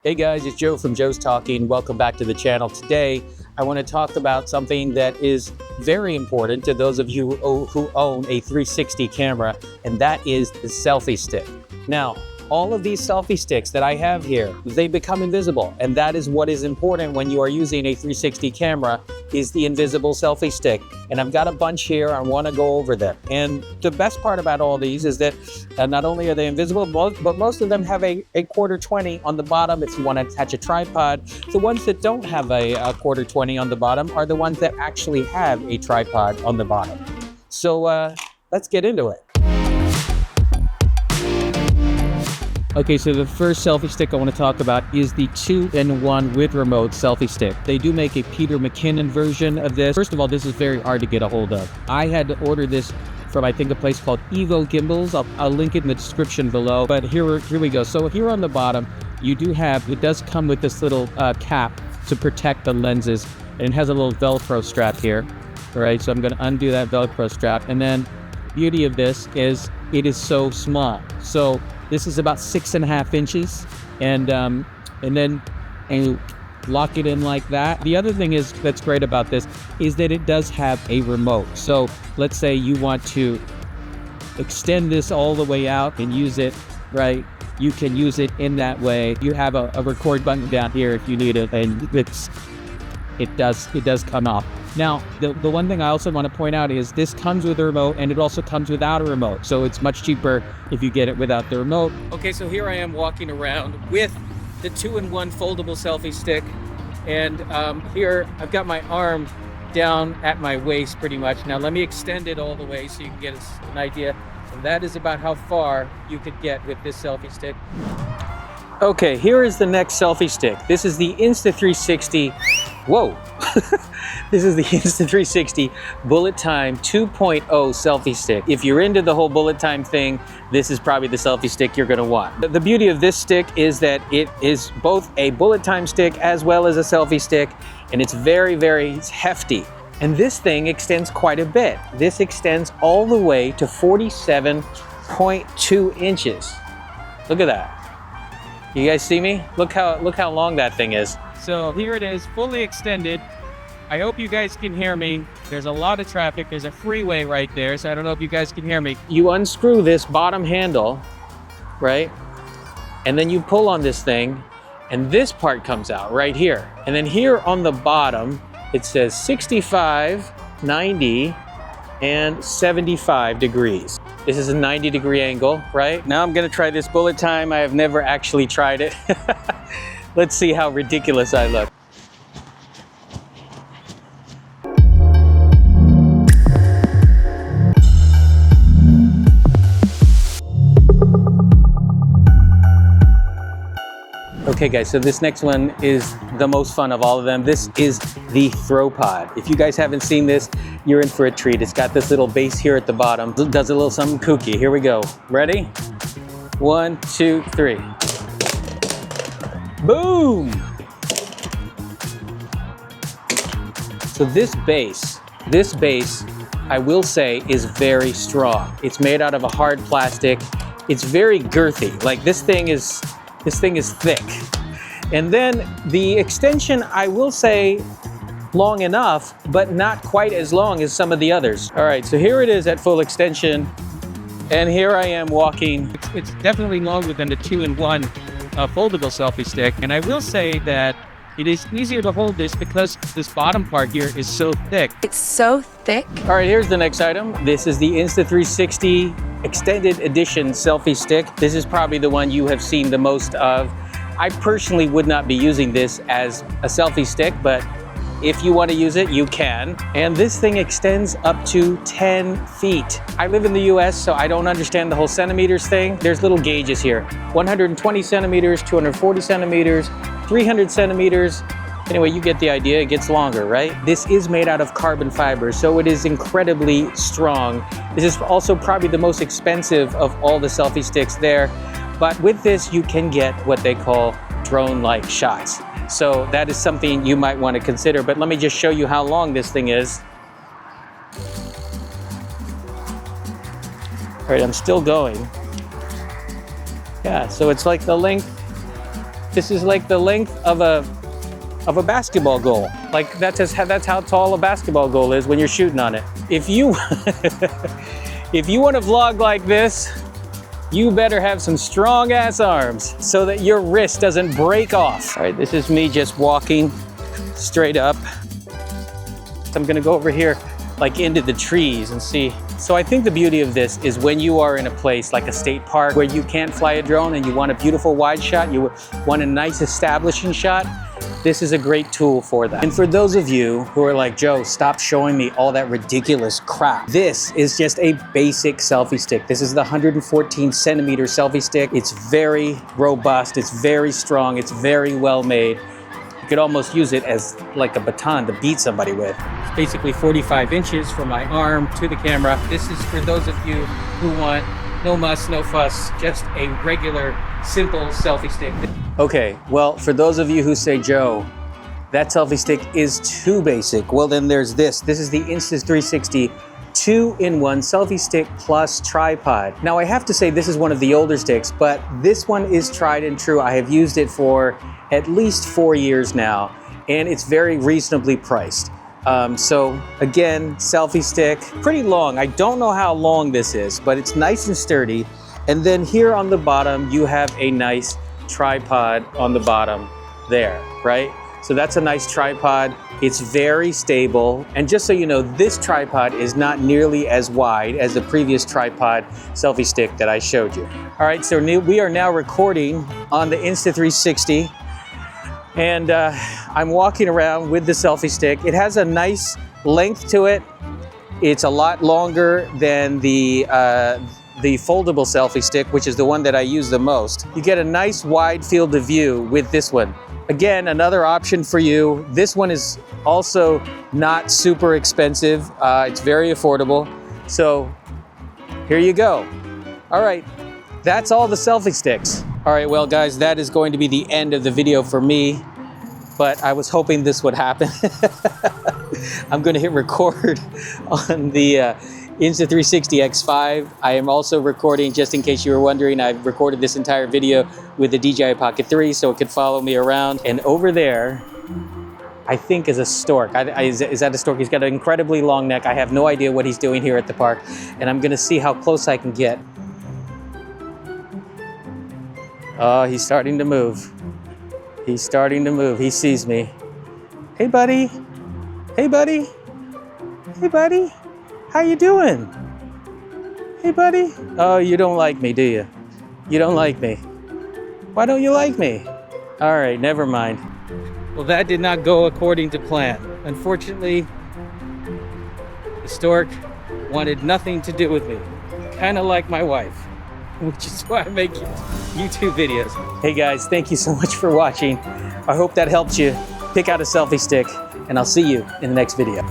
Hey guys, it's Joe from Joe's Talking. Welcome back to the channel. Today, I want to talk about something that is very important to those of you who own a 360 camera, and that is the selfie stick. Now, all of these selfie sticks that I have here, they become invisible, and that is what is important when you are using a 360 camera, is the invisible selfie stick. And I've got a bunch here. I want to go over them. And the best part about all these is that not only are they invisible, but most of them have a quarter 20 on the bottom if you want to attach a tripod. The ones that don't have a quarter 20 on the bottom are the ones that actually have a tripod on the bottom. So let's get into it. Okay, so the first selfie stick I want to talk about is the 2-in-1 with remote selfie stick. They do make a Peter McKinnon version of this. First of all, this is very hard to get a hold of. I had to order this from, I think, a place called Evo Gimbals. I'll link it in the description below. But here we go. So here on the bottom, you do have, it does come with this little cap to protect the lenses. And it has a little Velcro strap here. All right, so I'm going to undo that Velcro strap. And then the beauty of this is it is so small. So this is about 6.5 inches, and then you lock it in like that. The other thing that's great about this is that it does have a remote. So let's say you want to extend this all the way out and use it, right? You can use it in that way. You have a record button down here if you need it, and it does come off. Now, the one thing I also want to point out is this comes with a remote, and it also comes without a remote. So it's much cheaper if you get it without the remote. Okay, so here I am walking around with the 2-in-1 foldable selfie stick. And here I've got my arm down at my waist pretty much. Now let me extend it all the way so you can get an idea. And that is about how far you could get with this selfie stick. Okay, here is the next selfie stick. This is the Insta360 Wo. This is the Insta360 Bullet Time 2.0 selfie stick. If you're into the whole bullet time thing, this is probably the selfie stick you're gonna want. The beauty of this stick is that it is both a bullet time stick as well as a selfie stick, and it's very, very hefty. And this thing extends quite a bit. This extends all the way to 47.2 inches. Look at that. You guys see me? Look how long that thing is. So here it is, fully extended. I hope you guys can hear me. There's a lot of traffic. There's a freeway right there, so I don't know if you guys can hear me. You unscrew this bottom handle, right? And then you pull on this thing, and this part comes out right here. And then here on the bottom, it says 65, 90, and 75 degrees. This is a 90-degree angle, right? Now I'm gonna try this bullet time. I have never actually tried it. Let's see how ridiculous I look. Okay guys, so this next one is the most fun of all of them. This is the Throwpod. If you guys haven't seen this, you're in for a treat. It's got this little base here at the bottom. It does a little something kooky. Here we go. Ready? 1, 2, 3. Boom! So this base, I will say, is very strong. It's made out of a hard plastic. It's very girthy. Like this thing is thick. And then the extension, I will say, long enough, but not quite as long as some of the others. All right, so here it is at full extension. And here I am walking. It's definitely longer than the 2-in-1 foldable selfie stick. And I will say that it is easier to hold this because this bottom part here is so thick. It's so thick. All right, here's the next item. This is the Insta360 Extended Edition selfie stick. This is probably the one you have seen the most of. I personally would not be using this as a selfie stick, but if you want to use it, you can. And this thing extends up to 10 feet. I live in the US, so I don't understand the whole centimeters thing. There's little gauges here. 120 centimeters, 240 centimeters, 300 centimeters. Anyway, you get the idea. It gets longer, right? This is made out of carbon fiber, so it is incredibly strong. This is also probably the most expensive of all the selfie sticks there. But with this, you can get what they call drone-like shots. So that is something you might want to consider. But let me just show you how long this thing is. All right, I'm still going. Yeah, so it's like the length This is like the length of a basketball goal. Like that's how tall a basketball goal is when you're shooting on it. If you if you want to vlog like this, you better have some strong ass arms so that your wrist doesn't break off. All right, this is me just walking straight up. I'm gonna go over here like into the trees and see. So I think the beauty of this is when you are in a place like a state park where you can't fly a drone and you want a beautiful wide shot, you want a nice establishing shot, this is a great tool for that. And for those of you who are like, Joe, stop showing me all that ridiculous crap. This is just a basic selfie stick. This is the 114 centimeter selfie stick. It's very robust, it's very strong, it's very well made. You could almost use it as like a baton to beat somebody with. It's basically 45 inches from my arm to the camera. This is for those of you who want no muss, no fuss, just a regular, simple selfie stick. Okay, well, for those of you who say, Joe, that selfie stick is too basic, well then there's this. This is the Insta360 2-in-1 selfie stick plus tripod. Now I have to say this is one of the older sticks, but this one is tried and true. I have used it for at least 4 years now, and it's very reasonably priced. So again, selfie stick, pretty long. I don't know how long this is, but it's nice and sturdy. And then here on the bottom, you have a nice tripod on the bottom there, right? So that's a nice tripod. It's very stable. And just so you know, this tripod is not nearly as wide as the previous tripod selfie stick that I showed you. All right, so we are now recording on the Insta360. And I'm walking around with the selfie stick. It has a nice length to it. It's a lot longer than the foldable selfie stick, which is the one that I use the most. You get a nice wide field of view with this one. Again, another option for you. This one is also not super expensive. It's very affordable. So here you go. All right, that's all the selfie sticks. All right, well guys, that is going to be the end of the video for me, but I was hoping this would happen. I'm gonna hit record on the Insta360 X5. I am also recording, just in case you were wondering, I've recorded this entire video with the DJI Pocket 3 so it could follow me around. And over there, I think is a stork. Is that a stork? He's got an incredibly long neck. I have no idea what he's doing here at the park, and I'm gonna see how close I can get. Oh, he's starting to move. He's starting to move. He sees me. Hey, buddy. Hey, buddy. Hey, buddy. How you doing? Hey, buddy. Oh, you don't like me, do you? You don't like me. Why don't you like me? All right, never mind. Well, that did not go according to plan. Unfortunately, the stork wanted nothing to do with me. Kind of like my wife, which is why I make YouTube videos. Hey guys, thank you so much for watching. I hope that helped you pick out a selfie stick, and I'll see you in the next video.